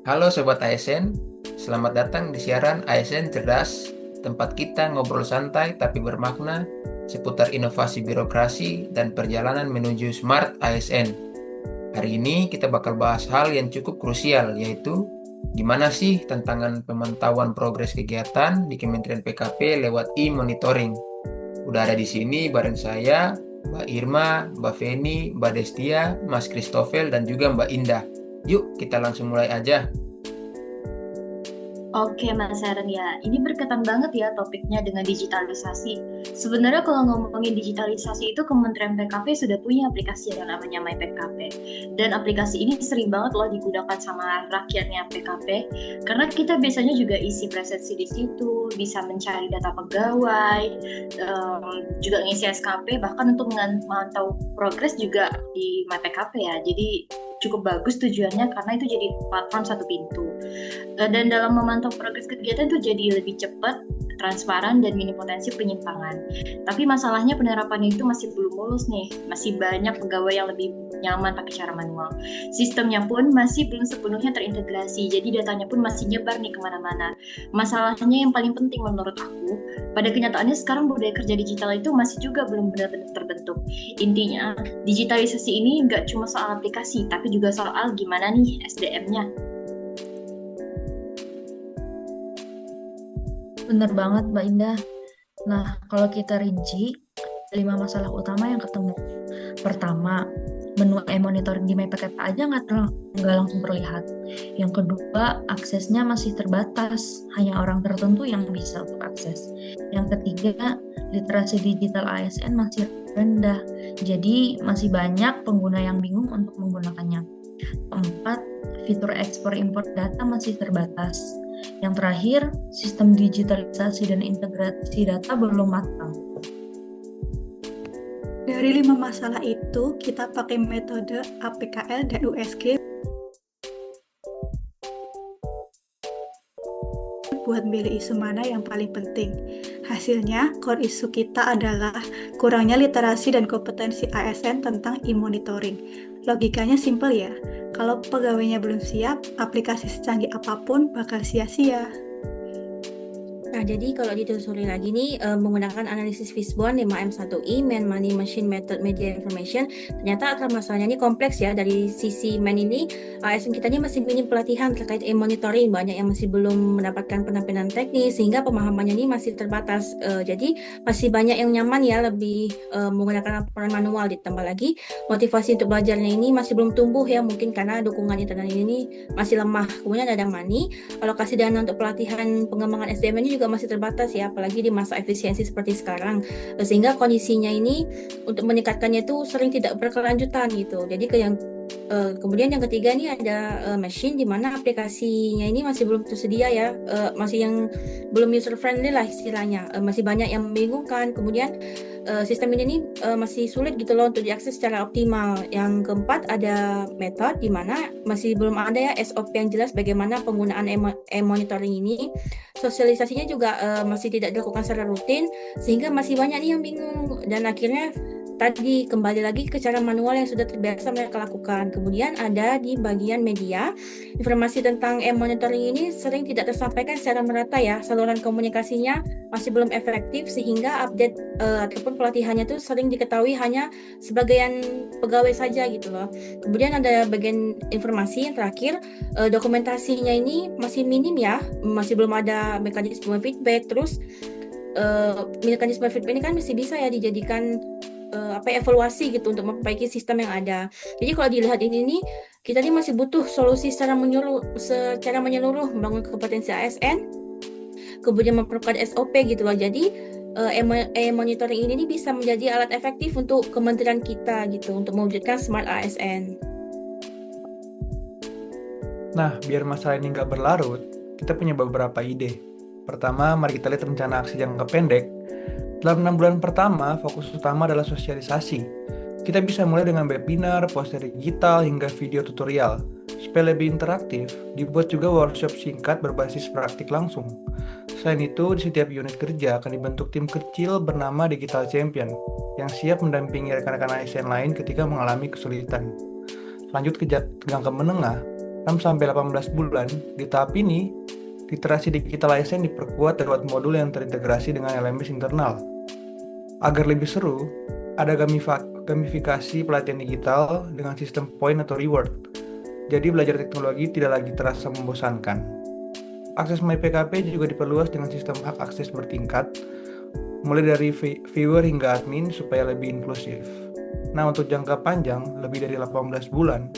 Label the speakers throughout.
Speaker 1: Halo Sobat ASN, selamat datang di siaran ASN Cerdas, tempat kita ngobrol santai tapi bermakna seputar inovasi birokrasi dan perjalanan menuju Smart ASN. Hari ini kita bakal bahas hal yang cukup krusial, yaitu gimana sih tantangan pemantauan progres kegiatan di Kementerian PKP lewat e-monitoring. Udah ada di sini bareng saya, Mbak Irma, Mbak Feni, Mbak Destia, Mas Christopher, dan juga Mbak Indah. Yuk kita langsung mulai aja.
Speaker 2: Oke Mas Aaron ya, ini berkaitan banget ya topiknya dengan digitalisasi. Sebenarnya kalau ngomongin digitalisasi itu Kementerian PKP sudah punya aplikasi yang namanya MyPKP. Dan aplikasi ini sering banget loh digunakan sama rakyatnya PKP. Karena kita biasanya juga isi presensi di situ, bisa mencari data pegawai, juga ngisi SKP, bahkan untuk memantau progres juga di MyPKP ya. Jadi cukup bagus tujuannya karena itu jadi platform satu pintu. Dan dalam memantau progres kegiatan itu jadi lebih cepat, transparan, dan minim potensi penyimpangan. Tapi masalahnya penerapannya itu masih belum mulus nih, masih banyak pegawai yang lebih nyaman pakai cara manual. Sistemnya pun masih belum sepenuhnya terintegrasi, jadi datanya pun masih nyebar nih kemana-mana. Masalahnya yang paling penting menurut aku, pada kenyataannya sekarang budaya kerja digital itu masih juga belum benar-benar terbentuk. Intinya, digitalisasi ini nggak cuma soal aplikasi, tapi juga soal gimana nih SDM-nya.
Speaker 3: Bener banget, Mbak Indah. Nah, kalau kita rinci, 5 masalah utama yang ketemu. Pertama, menu e-monitoring di MyPKP aja nggak langsung terlihat. Yang kedua, aksesnya masih terbatas, hanya orang tertentu yang bisa untuk akses. Yang ketiga, literasi digital ASN masih rendah, jadi masih banyak pengguna yang bingung untuk menggunakannya. Keempat, fitur ekspor impor data masih terbatas. Yang terakhir, sistem digitalisasi dan integrasi data belum matang.
Speaker 4: Dari 5 masalah itu, kita pakai metode APKL dan USG buat milih isu mana yang paling penting. Hasilnya, core isu kita adalah kurangnya literasi dan kompetensi ASN tentang e-monitoring. Logikanya simpel ya, kalau pegawainya belum siap, aplikasi secanggih apapun bakal sia-sia.
Speaker 5: Nah, jadi kalau ditelusuri lagi nih, menggunakan analisis Fishbone 5M1I, Man Money Machine Method Media Information, ternyata akar masalahnya ini kompleks ya. Dari sisi man ini, ASN kita ini masih minim pelatihan terkait e-monitoring, banyak yang masih belum mendapatkan penampilan teknis, sehingga pemahamannya ini masih terbatas. Jadi masih banyak yang nyaman ya, lebih menggunakan laporan manual, ditambah lagi motivasi untuk belajarnya ini masih belum tumbuh ya, mungkin karena dukungan internet ini masih lemah. Kemudian ada money, alokasi dana untuk pelatihan pengembangan SDM ini juga masih terbatas ya, apalagi di masa efisiensi seperti sekarang, sehingga kondisinya ini untuk meningkatkannya itu sering tidak berkelanjutan gitu. Jadi kemudian yang ketiga nih ada machine, di mana aplikasinya ini masih belum tersedia ya, masih yang belum user friendly lah istilahnya, masih banyak yang membingungkan. Kemudian sistem ini masih sulit gitu loh untuk diakses secara optimal. Yang keempat ada metode, di mana masih belum ada ya SOP yang jelas bagaimana penggunaan e-monitoring ini. Sosialisasinya juga masih tidak dilakukan secara rutin, sehingga masih banyak nih yang bingung, dan akhirnya tadi kembali lagi ke cara manual yang sudah terbiasa mereka lakukan. Kemudian ada di bagian media, informasi tentang e-monitoring ini sering tidak tersampaikan secara merata ya, saluran komunikasinya masih belum efektif, sehingga update ataupun pelatihannya itu sering diketahui hanya sebagian pegawai saja gitu loh. Kemudian ada bagian informasi yang terakhir, dokumentasinya ini masih minim ya, masih belum ada mekanisme feedback. Terus mekanisme feedback ini kan masih bisa ya dijadikan evaluasi gitu untuk memperbaiki sistem yang ada. Jadi kalau dilihat ini nih, kita ini masih butuh solusi secara menyeluruh membangun kompetensi ASN, kemudian memperkuat SOP gitu loh. Jadi e-monitoring ini bisa menjadi alat efektif untuk kementerian kita gitu, untuk mewujudkan smart ASN.
Speaker 6: Nah, biar masalah ini nggak berlarut, kita punya beberapa ide. Pertama, mari kita lihat rencana aksi jangka pendek. Dalam 6 bulan pertama, fokus utama adalah sosialisasi. Kita bisa mulai dengan webinar, poster digital, hingga video tutorial. Supaya lebih interaktif, dibuat juga workshop singkat berbasis praktik langsung. Selain itu, di setiap unit kerja akan dibentuk tim kecil bernama Digital Champion, yang siap mendampingi rekan-rekan ASN lain ketika mengalami kesulitan. Lanjut ke jangka menengah, 6-18 bulan. Di tahap ini, literasi digital ASN diperkuat lewat modul yang terintegrasi dengan LMS internal. Agar lebih seru, ada gamifikasi pelatihan digital dengan sistem point atau reward. Jadi belajar teknologi tidak lagi terasa membosankan. Akses MyPKP juga diperluas dengan sistem hak akses bertingkat, mulai dari viewer hingga admin supaya lebih inklusif. Nah, untuk jangka panjang, lebih dari 18 bulan,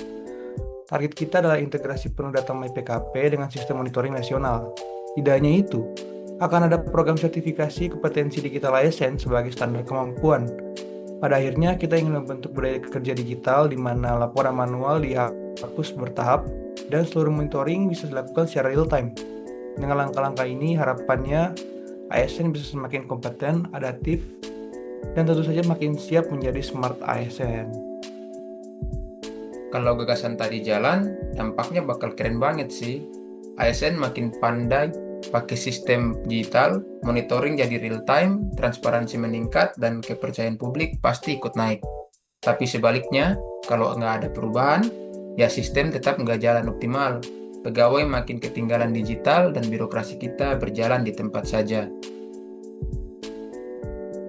Speaker 6: target kita adalah integrasi penuh data MyPKP dengan sistem monitoring nasional. Tidak hanya itu, akan ada program sertifikasi kompetensi digital ASN sebagai standar kemampuan. Pada akhirnya, kita ingin membentuk budaya kerja digital di mana laporan manual dihapus bertahap dan seluruh monitoring bisa dilakukan secara real-time. Dengan langkah-langkah ini, harapannya ASN bisa semakin kompeten, adaptif, dan tentu saja makin siap menjadi smart ASN.
Speaker 1: Kalau gagasan tadi jalan, dampaknya bakal keren banget sih. ASN makin pandai pakai sistem digital, monitoring jadi real time, transparansi meningkat, dan kepercayaan publik pasti ikut naik. Tapi sebaliknya, kalau nggak ada perubahan, ya sistem tetap nggak jalan optimal. Pegawai makin ketinggalan digital dan birokrasi kita berjalan di tempat saja.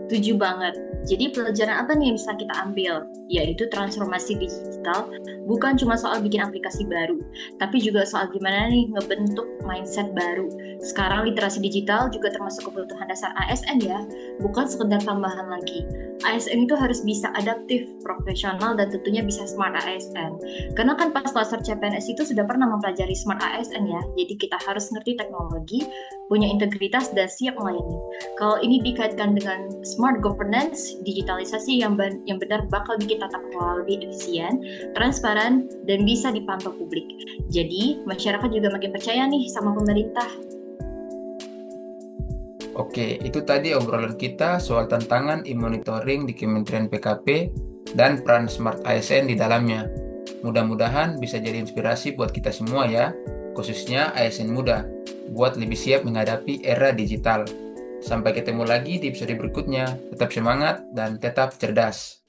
Speaker 2: Setuju banget. Jadi pelajaran apa nih yang bisa kita ambil? Yaitu transformasi digital bukan cuma soal bikin aplikasi baru, tapi juga soal gimana nih ngebentuk mindset baru. Sekarang literasi digital juga termasuk kebutuhan dasar ASN ya, bukan sekedar tambahan lagi. ASN itu harus bisa adaptif, profesional, dan tentunya bisa smart ASN. Karena kan pas laser CPNS itu sudah pernah mempelajari smart ASN ya, jadi kita harus ngerti teknologi, punya integritas, dan siap melayani. Kalau ini dikaitkan dengan smart governance, digitalisasi yang benar bakal bikin tata kelola lebih efisien, transparan, dan bisa dipantau publik. Jadi, masyarakat juga makin percaya nih sama pemerintah.
Speaker 1: Oke, itu tadi obrolan kita soal tantangan e-monitoring di Kementerian PKP dan peran Smart ASN di dalamnya. Mudah-mudahan bisa jadi inspirasi buat kita semua ya, khususnya ASN muda, buat lebih siap menghadapi era digital. Sampai ketemu lagi di episode berikutnya. Tetap semangat dan tetap cerdas.